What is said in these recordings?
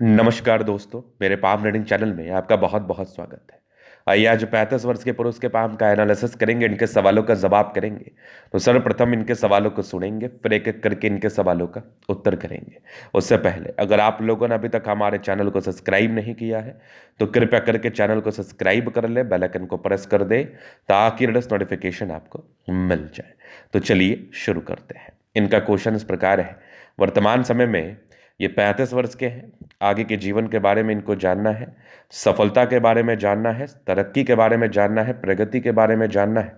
नमस्कार दोस्तों, मेरे पाम रीडिंग चैनल में आपका बहुत बहुत स्वागत है। आइए आज 35 वर्ष के पुरुष के पाम का एनालिसिस करेंगे, इनके सवालों का जवाब करेंगे। तो सर्वप्रथम इनके सवालों को सुनेंगे, फिर एक एक करके इनके सवालों का उत्तर करेंगे। उससे पहले अगर आप लोगों ने अभी तक हमारे चैनल को सब्सक्राइब नहीं किया है तो कृपया करके चैनल को सब्सक्राइब कर ले, बेल आइकन को प्रेस कर दे ताकि लेटेस्ट नोटिफिकेशन आपको मिल जाए। तो चलिए शुरू करते हैं। इनका क्वेश्चन इस प्रकार है। वर्तमान समय में ये 35 वर्ष के हैं। आगे के जीवन के बारे में इनको जानना है, सफलता के बारे में जानना है, तरक्की के बारे में जानना है, प्रगति के बारे में जानना है।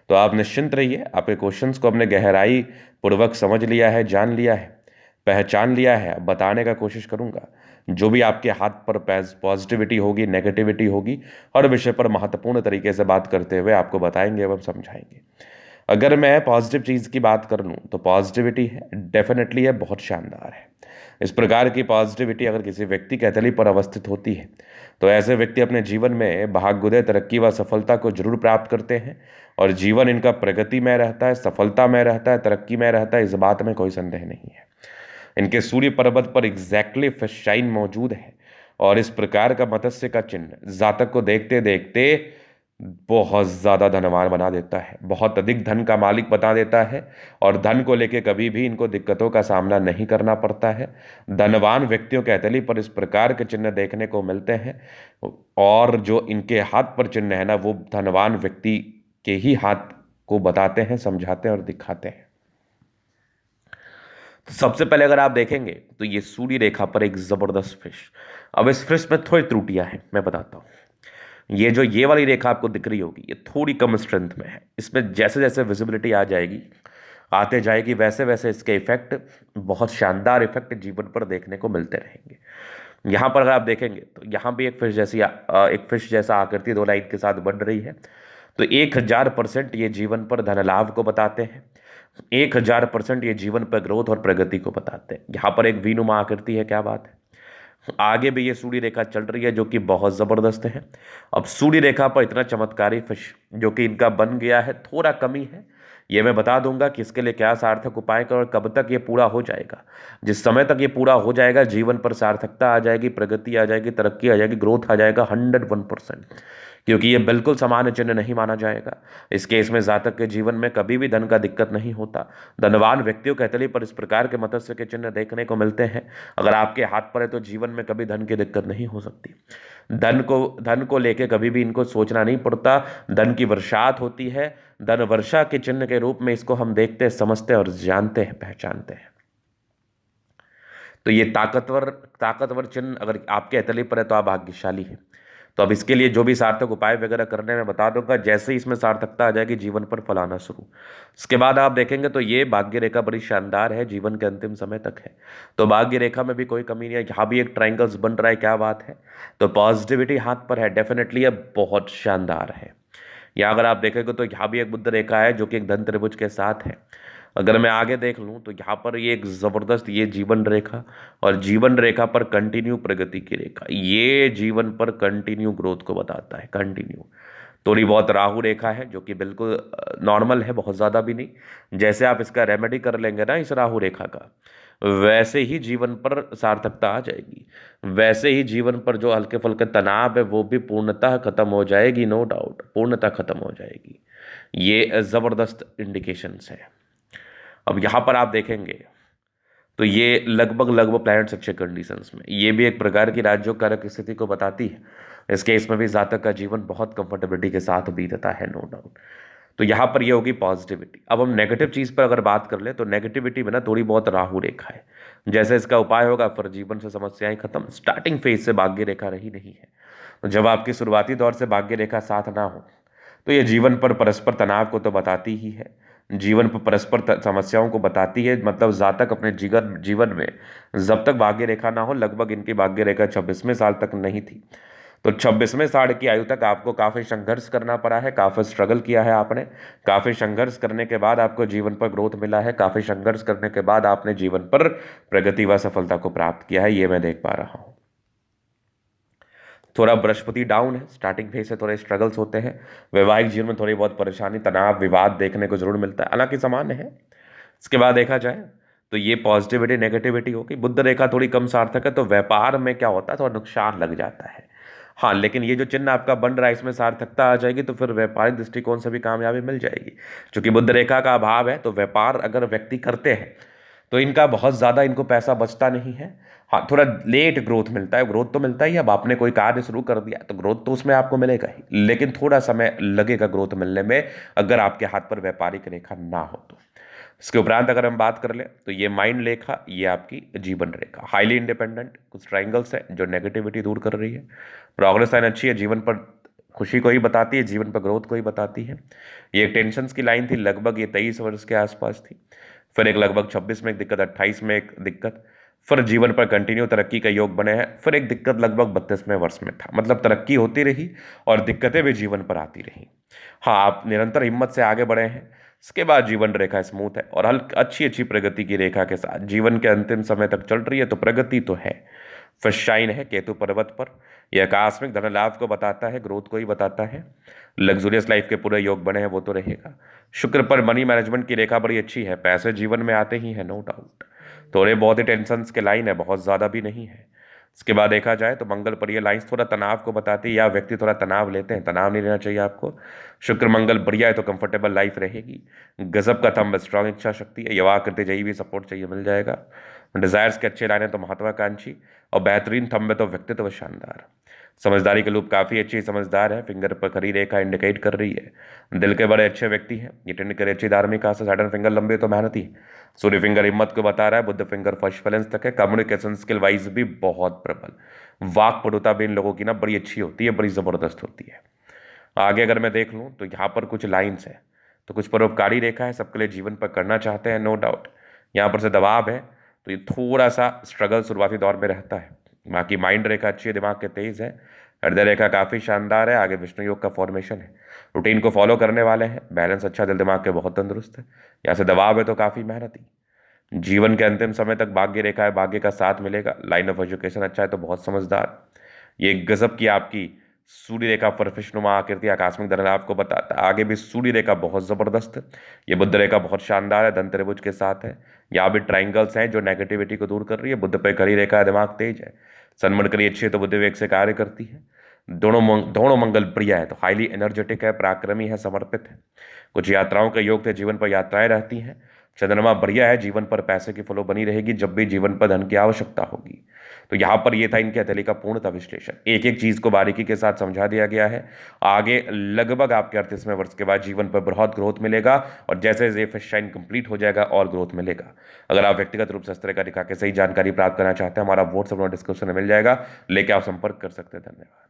तो आप निश्चिंत रहिए, आपके क्वेश्चंस को अपने गहराई पूर्वक समझ लिया है, जान लिया है, पहचान लिया है। अब बताने का कोशिश करूंगा। जो भी आपके हाथ पर पॉजिटिविटी होगी, नेगेटिविटी होगी, हर विषय पर महत्वपूर्ण तरीके से बात करते हुए आपको बताएंगे एवं समझाएंगे। अगर मैं पॉजिटिव चीज़ की बात कर लूँ तो पॉजिटिविटी है, डेफिनेटली है, बहुत शानदार है। इस प्रकार की पॉजिटिविटी अगर किसी व्यक्ति के तली पर अवस्थित होती है तो ऐसे व्यक्ति अपने जीवन में भाग्योदय, तरक्की व सफलता को जरूर प्राप्त करते हैं और जीवन इनका प्रगति में रहता है, सफलता में रहता है, तरक्की में रहता है। इस बात में कोई संदेह नहीं है। इनके सूर्य पर्वत पर एग्जैक्टली फिश शाइन मौजूद है और इस प्रकार का मत्स्य का चिन्ह जातक को देखते देखते बहुत ज्यादा धनवान बना देता है, बहुत अधिक धन का मालिक बता देता है और धन को लेके कभी भी इनको दिक्कतों का सामना नहीं करना पड़ता है। धनवान व्यक्तियों के हथेली पर इस प्रकार के चिन्ह देखने को मिलते हैं और जो इनके हाथ पर चिन्ह है ना, वो धनवान व्यक्ति के ही हाथ को बताते हैं, समझाते हैं और दिखाते हैं। तो सबसे पहले अगर आप देखेंगे तो ये सूर्य रेखा पर एक जबरदस्त फिश। अब इस फिश में थोड़ी त्रुटियां हैं, मैं बताता हूँ। ये वाली रेखा आपको दिख रही होगी, ये थोड़ी कम स्ट्रेंथ में है। इसमें जैसे जैसे विजिबिलिटी आ जाएगी, आते जाएगी, वैसे वैसे इसके इफेक्ट, बहुत शानदार इफेक्ट जीवन पर देखने को मिलते रहेंगे। यहाँ पर अगर आप देखेंगे तो यहाँ भी एक फिश जैसा आकृति दो लाइन के साथ बन रही है। तो 1000% ये जीवन पर धन लाभ को बताते हैं। 1000% ये जीवन पर ग्रोथ और प्रगति को बताते हैं। यहाँ पर एक वीनुमा आकृति है, क्या बात है। आगे भी ये सूर्य रेखा चल रही है जो कि बहुत जबरदस्त है। अब सूर्य रेखा पर इतना चमत्कारी फिश जो कि इनका बन गया है, थोड़ा कमी है। ये मैं बता दूंगा कि इसके लिए क्या सार्थक उपाय कर और कब तक ये पूरा हो जाएगा। जिस समय तक ये पूरा हो जाएगा, जीवन पर सार्थकता आ जाएगी, प्रगति आ जाएगी, तरक्की आ जाएगी, ग्रोथ आ जाएगा 101%। क्योंकि ये बिल्कुल सामान्य चिन्ह नहीं माना जाएगा। इस केस में जातक के जीवन में कभी भी धन का दिक्कत नहीं होता। धनवान व्यक्तियों के हथेली पर इस प्रकार के मत्स्य के चिन्ह देखने को मिलते हैं। अगर आपके हाथ पर है तो जीवन में कभी धन की दिक्कत नहीं हो सकती। धन को लेके कभी भी इनको सोचना नहीं पड़ता। धन की वर्षात होती है। धन वर्षा के चिन्ह के रूप में इसको हम देखते, समझते और जानते हैं, पहचानते हैं। तो ये ताकतवर ताकतवर चिन्ह अगर आपके हथेली पर है तो आप भाग्यशाली हैं। तो अब इसके लिए जो भी सार्थक उपाय वगैरह करने में बता दूंगा। जैसे ही इसमें सार्थकता आ जाएगी, जीवन पर फल आना शुरू। इसके बाद आप देखेंगे तो ये भाग्य रेखा बड़ी शानदार है, जीवन के अंतिम समय तक है। तो भाग्य रेखा में भी कोई कमी नहीं है। यहाँ भी एक ट्राइंगल्स बन रहा है, क्या बात है। तो पॉजिटिविटी हाथ पर है, डेफिनेटली ये बहुत शानदार है। या अगर आप देखेंगे तो यहाँ भी एक बुद्ध रेखा है जो कि एक धन त्रिभुज के साथ है। अगर मैं आगे देख लूँ तो यहाँ पर ये एक ज़बरदस्त ये जीवन रेखा और जीवन रेखा पर कंटिन्यू प्रगति की रेखा, ये जीवन पर कंटिन्यू ग्रोथ को बताता है, कंटिन्यू। थोड़ी बहुत राहु रेखा है जो कि बिल्कुल नॉर्मल है, बहुत ज़्यादा भी नहीं। जैसे आप इसका रेमेडी कर लेंगे ना इस राहु रेखा का, वैसे ही जीवन पर सार्थकता आ जाएगी। वैसे ही जीवन पर जो हल्के फुल्के तनाव है वो भी पूर्णतः खत्म हो जाएगी, नो डाउट, पूर्णतः खत्म हो जाएगी। ये ज़बरदस्त इंडिकेशंस है। अब यहाँ पर आप देखेंगे तो ये लगभग लगभग प्लैनेट्स अच्छे कंडीशंस में, ये भी एक प्रकार की राजयोग कारक स्थिति को बताती है। इस केस में भी जातक का जीवन बहुत कंफर्टेबिलिटी के साथ बीतता है, नो डाउट। तो यहाँ पर ये होगी पॉजिटिविटी। अब हम नेगेटिव चीज़ पर अगर बात कर ले तो नेगेटिविटी में ना थोड़ी बहुत राहु रेखा है। जैसे इसका उपाय होगा, फिर जीवन से समस्याएं खत्म। स्टार्टिंग फेज से भाग्य रेखा रही नहीं है। तो जब आपकी शुरुआती दौर से भाग्य रेखा साथ ना हो तो ये जीवन पर परस्पर तनाव को तो बताती ही है, जीवन पर परस्पर समस्याओं को बताती है। मतलब जातक अपने जीवन में जब तक भाग्य रेखा ना हो, लगभग इनकी भाग्य रेखा 26वें साल तक नहीं थी, तो 26वें साल की आयु तक आपको काफ़ी संघर्ष करना पड़ा है, काफ़ी स्ट्रगल किया है आपने। काफ़ी संघर्ष करने के बाद आपको जीवन पर ग्रोथ मिला है। काफ़ी संघर्ष करने के बाद आपने जीवन पर प्रगति व सफलता को प्राप्त किया है, ये मैं देख पा रहा हूँ। थोड़ा बृहस्पति डाउन है, स्टार्टिंग फेज से थोड़े स्ट्रगल्स होते हैं। वैवाहिक जीवन में थोड़ी बहुत परेशानी, तनाव, विवाद देखने को जरूर मिलता है, हालांकि सामान्य है। इसके बाद देखा जाए तो ये पॉजिटिविटी नेगेटिविटी हो गई। बुध रेखा थोड़ी कम सार्थक है तो व्यापार में क्या होता है, थोड़ा नुकसान लग जाता है। हाँ, लेकिन ये जो चिन्ह आपका बन रहा है इसमें सार्थकता आ जाएगी तो फिर व्यापारिक दृष्टिकोण से भी कामयाबी मिल जाएगी। क्योंकि बुध रेखा का अभाव है तो व्यापार अगर व्यक्ति करते हैं तो इनका बहुत ज़्यादा इनको पैसा बचता नहीं है। हाँ, थोड़ा लेट ग्रोथ मिलता है, ग्रोथ तो मिलता ही है। अब आपने कोई कार्य शुरू कर दिया तो ग्रोथ तो उसमें आपको मिलेगा ही, लेकिन थोड़ा समय लगेगा ग्रोथ मिलने में अगर आपके हाथ पर व्यापारिक रेखा ना हो तो। इसके उपरांत अगर हम बात कर लें तो ये माइंड रेखा, ये आपकी जीवन रेखा, हाईली इंडिपेंडेंट, कुछ ट्राइंगल्स है जो नेगेटिविटी दूर कर रही है। प्रोग्रेस लाइन अच्छी है, जीवन पर खुशी को ही बताती है, जीवन पर ग्रोथ को ही बताती है। ये एक टेंशन की लाइन थी, लगभग ये 23 वर्ष के आसपास थी। फिर एक लगभग 26 में एक दिक्कत, 28 में एक दिक्कत, फिर जीवन पर कंटिन्यू तरक्की का योग बने हैं। फिर एक दिक्कत लगभग 32वें वर्ष में था। मतलब तरक्की होती रही और दिक्कतें भी जीवन पर आती रही। हाँ, आप निरंतर हिम्मत से आगे बढ़े हैं। इसके बाद जीवन रेखा स्मूथ है और हल्क अच्छी अच्छी प्रगति की रेखा के साथ जीवन के अंतिम समय तक चल रही है, तो प्रगति तो है। फिर शाइन है केतु पर्वत पर, यह आकस्मिक धन लाभ को बताता है, ग्रोथ को ही बताता है। लग्जूरियस लाइफ के पूरे योग बने हैं, वो तो रहेगा। शुक्र पर मनी मैनेजमेंट की रेखा बड़ी अच्छी है, पैसे जीवन में आते ही है, नो डाउट। थोड़े बहुत ही टेंशन के लाइन है, बहुत ज़्यादा भी नहीं है। इसके बाद देखा जाए तो मंगल पर ये लाइंस थोड़ा तनाव को बताती है, या व्यक्ति थोड़ा तनाव लेते हैं, तनाव नहीं लेना चाहिए आपको। शुक्र मंगल बढ़िया है तो कंफर्टेबल लाइफ रहेगी। गजब का थंब, स्ट्रांग इच्छा शक्ति है, युवा करते चाहिए भी सपोर्ट चाहिए, मिल जाएगा। डिजायर्स के अच्छे लाइन है तो महत्वाकांक्षी, और बेहतरीन थंब है तो व्यक्तित्व शानदार। समझदारी के लूप काफ़ी अच्छी समझदार है, फिंगर पर खड़ी रेखा इंडिकेट कर रही है दिल के बड़े अच्छे व्यक्ति हैं। ये टेंड करे अच्छी धार्मिक आस्था, सैटर्न फिंगर लंबे तो मेहनती। सूर्य फिंगर हिम्मत को बता रहा है, बुद्ध फिंगर फर्स्ट बैलेंस तक है। कम्युनिकेशन स्किल वाइज भी बहुत प्रबल, वाक पटुता भी इन लोगों की ना बड़ी अच्छी होती है, बड़ी ज़बरदस्त होती है। आगे अगर मैं देख लूँ तो यहाँ पर कुछ लाइन्स है, तो कुछ परोपकारी रेखा है, सबके लिए जीवन पर करना चाहते हैं, नो डाउट। यहाँ पर से दबाव है तो ये थोड़ा सा स्ट्रगल शुरुआती दौर में रहता है। बाकी माइंड रेखा अच्छी है, दिमाग के तेज है। हृदय रेखा काफ़ी शानदार है, आगे विष्णु योग का फॉर्मेशन है। रूटीन को फॉलो करने वाले हैं, बैलेंस अच्छा, दिल दिमाग के बहुत तंदुरुस्त है। यहाँ से दबाव है तो काफ़ी मेहनती। जीवन के अंतिम समय तक भाग्य रेखा है, भाग्य का साथ मिलेगा। लाइन ऑफ एजुकेशन अच्छा है तो बहुत समझदार। ये गजब की आपकी सूर्य रेखा पर फिशनुमा आकृति आकस्मिक धन आपको बताता है। आगे भी सूर्य रेखा बहुत जबरदस्त है। ये बुध रेखा बहुत शानदार है, धन त्रिभुज के साथ है। यहाँ भी ट्राइंगल्स हैं जो नेगेटिविटी को दूर कर रही है। बुध पे खड़ी रेखा है, दिमाग तेज है। सन्मन करी अच्छी है तो बुद्धि वेग से कार्य करती है। दोनों मंगल प्रिय है तो हाईली एनर्जेटिक है, पराक्रमी है, समर्पित है। कुछ यात्राओं के योग थे, जीवन पर यात्राएं रहती हैं। चंद्रमा बढ़िया है, जीवन पर पैसे की फ्लो बनी रहेगी जब भी जीवन पर धन की आवश्यकता होगी। तो यहाँ पर ये था इनके हथेली का पूर्णतः विश्लेषण, एक एक चीज को बारीकी के साथ समझा दिया गया है। आगे लगभग आपके 38वें वर्ष के बाद जीवन पर बहुत ग्रोथ मिलेगा, और जैसे जैसे शाइन कंप्लीट हो जाएगा और ग्रोथ मिलेगा। अगर आप व्यक्तिगत रूप से इस तरह का दिखा के सही जानकारी प्राप्त करना चाहते हैं, हमारा व्हाट्सएप डिस्क्रिप्शन में मिल जाएगा, लेके आप संपर्क कर सकते हैं। धन्यवाद।